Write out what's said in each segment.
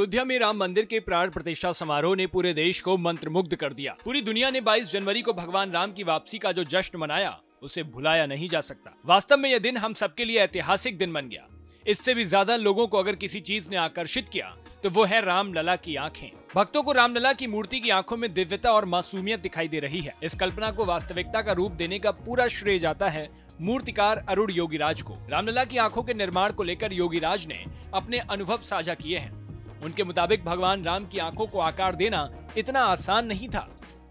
अयोध्या में राम मंदिर के प्राण प्रतिष्ठा समारोह ने पूरे देश को मंत्रमुग्ध कर दिया। पूरी दुनिया ने 22 जनवरी को भगवान राम की वापसी का जो जश्न मनाया, उसे भुलाया नहीं जा सकता। वास्तव में यह दिन हम सबके लिए ऐतिहासिक दिन बन गया। इससे भी ज्यादा लोगों को अगर किसी चीज ने आकर्षित किया तो वो है रामलला की आंखें। भक्तों को रामलला की मूर्ति की आंखों में दिव्यता और मासूमियत दिखाई दे रही है। इस कल्पना को वास्तविकता का रूप देने का पूरा श्रेय जाता है मूर्तिकार अरुण योगीराज को। रामलला की आंखों के निर्माण को लेकर योगीराज ने अपने अनुभव साझा किए हैं। उनके मुताबिक भगवान राम की आंखों को आकार देना इतना आसान नहीं था।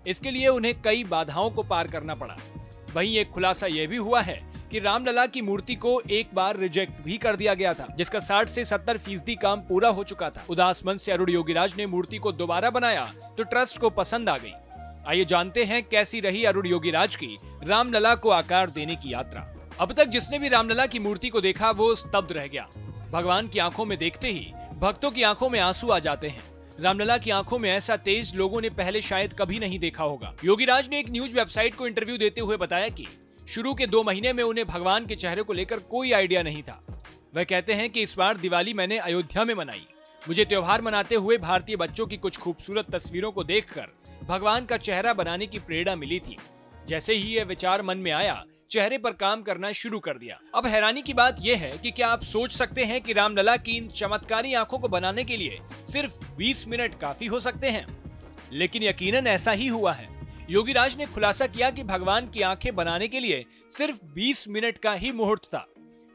इसके लिए उन्हें कई बाधाओं को पार करना पड़ा। वहीं एक खुलासा यह भी हुआ है कि रामलला की मूर्ति को एक बार रिजेक्ट भी कर दिया गया था, जिसका 60 से 70% काम पूरा हो चुका था। उदास मन से अरुण योगीराज ने मूर्ति को दोबारा बनाया तो ट्रस्ट को पसंद आ गई। आइए जानते हैं कैसी रही अरुण योगीराज की रामलला को आकार देने की यात्रा। अब तक जिसने भी रामलला की मूर्ति को देखा वो स्तब्ध रह गया। भगवान की आंखों में देखते ही भक्तों की आंखों में आंसू आ जाते हैं। रामलला की आंखों में ऐसा तेज लोगों ने पहले शायद कभी नहीं देखा होगा। योगीराज ने एक न्यूज वेबसाइट को इंटरव्यू देते हुए बताया कि शुरू के 2 महीने में उन्हें भगवान के चेहरे को लेकर कोई आइडिया नहीं था। वह कहते हैं कि इस बार दिवाली मैंने अयोध्या में मनाई। मुझे त्योहार मनाते हुए भारतीय बच्चों की कुछ खूबसूरत तस्वीरों को देखकर भगवान का चेहरा बनाने की प्रेरणा मिली थी। जैसे ही यह विचार मन में आया, चेहरे पर काम करना शुरू कर दिया। अब हैरानी की बात यह है कि क्या आप सोच सकते हैं कि रामलला की इन चमत्कारी आंखों को बनाने के लिए सिर्फ 20 मिनट काफी हो सकते हैं? लेकिन यकीनन ऐसा ही हुआ है। योगीराज ने खुलासा किया कि भगवान की आंखें बनाने के लिए सिर्फ 20 मिनट का ही मुहूर्त था।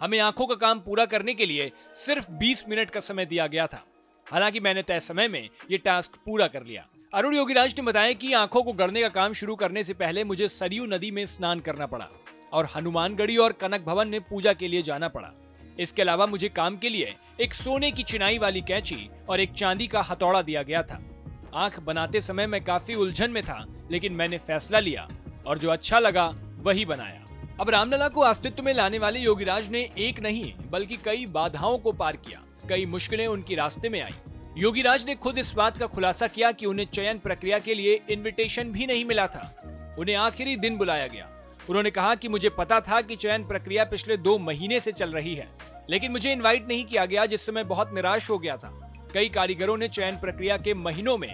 हमें आंखों का काम पूरा करने के लिए सिर्फ 20 मिनट का समय दिया गया था। हालांकि मैंने तय समय में ये टास्क पूरा कर लिया। अरुण योगीराज ने बताया कि आंखों को गढ़ने का काम शुरू करने से पहले मुझे सरयू नदी में स्नान करना पड़ा और हनुमानगढ़ी और कनक भवन में पूजा के लिए जाना पड़ा। इसके अलावा मुझे काम के लिए एक सोने की चिनाई वाली कैंची और एक चांदी का हथौड़ा दिया गया था। आंख बनाते समय मैं काफी उलझन में था, लेकिन मैंने फैसला लिया और जो अच्छा लगा वही बनाया। अब रामलला को अस्तित्व में लाने वाले योगीराज ने एक नहीं बल्कि कई बाधाओं को पार किया। कई मुश्किलें उनके रास्ते में आई। योगीराज ने खुद इस बात का खुलासा किया कि उन्हें चयन प्रक्रिया के लिए इनविटेशन भी नहीं मिला था। उन्हें आखिरी दिन बुलाया गया। उन्होंने कहा कि मुझे पता था कि चयन प्रक्रिया पिछले 2 महीने से चल रही है, लेकिन मुझे इनवाइट नहीं किया गया, जिससे मैं बहुत निराश हो गया था। कई कारीगरों ने चयन प्रक्रिया के महीनों में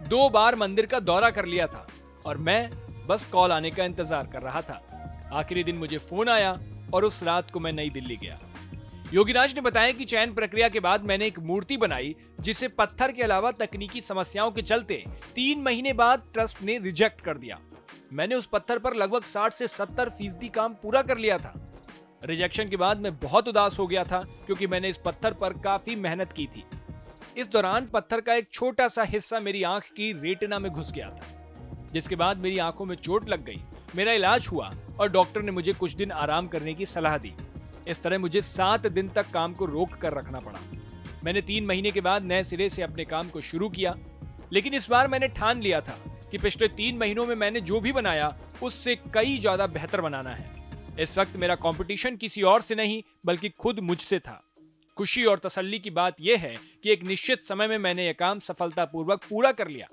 2 बार मंदिर का दौरा कर लिया था और मैं बस कॉल आने का इंतजार कर रहा था। आखिरी दिन मुझे फोन आया और उस रात को मैं नई दिल्ली गया। योगीराज ने बताया कि चयन प्रक्रिया के बाद मैंने एक मूर्ति बनाई जिसे पत्थर के अलावा तकनीकी समस्याओं के चलते 3 महीने बाद ट्रस्ट ने रिजेक्ट कर दिया। मैंने उस पत्थर पर लगभग 60 से 70% काम पूरा कर लिया था। रिजेक्शन के बाद मैं बहुत उदास हो गया था क्योंकि मैंने इस पत्थर पर काफी मेहनत की थी। इस दौरान पत्थर का एक छोटा सा हिस्सा मेरी आंख की रेटिना में घुस गया था, जिसके बाद मेरी आंखों में चोट लग गई। मेरा इलाज हुआ और डॉक्टर ने मुझे कुछ दिन आराम करने की सलाह दी। इस तरह मुझे 7 दिन तक काम को रोक कर रखना पड़ा। मैंने 3 महीने के बाद नए सिरे से अपने काम को शुरू किया, लेकिन इस बार मैंने ठान लिया था कि पिछले 3 महीनों में मैंने जो भी बनाया उससे कई ज्यादा बेहतर बनाना है। इस वक्त मेरा कंपटीशन किसी और से नहीं बल्कि खुद मुझसे था। खुशी और तसल्ली की बात यह है कि एक निश्चित समय में मैंने यह काम सफलतापूर्वक पूरा कर लिया।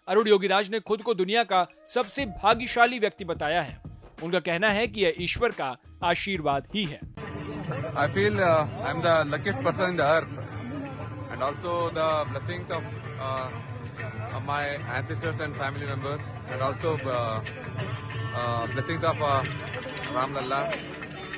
अरुण योगीराज ने खुद को दुनिया का सबसे भाग्यशाली व्यक्ति बताया है। उनका कहना है कि यह ईश्वर का आशीर्वाद ही है। I feel I'm the luckiest person in the earth, and also the blessings of my ancestors and family members, and also blessings of Ramlalla.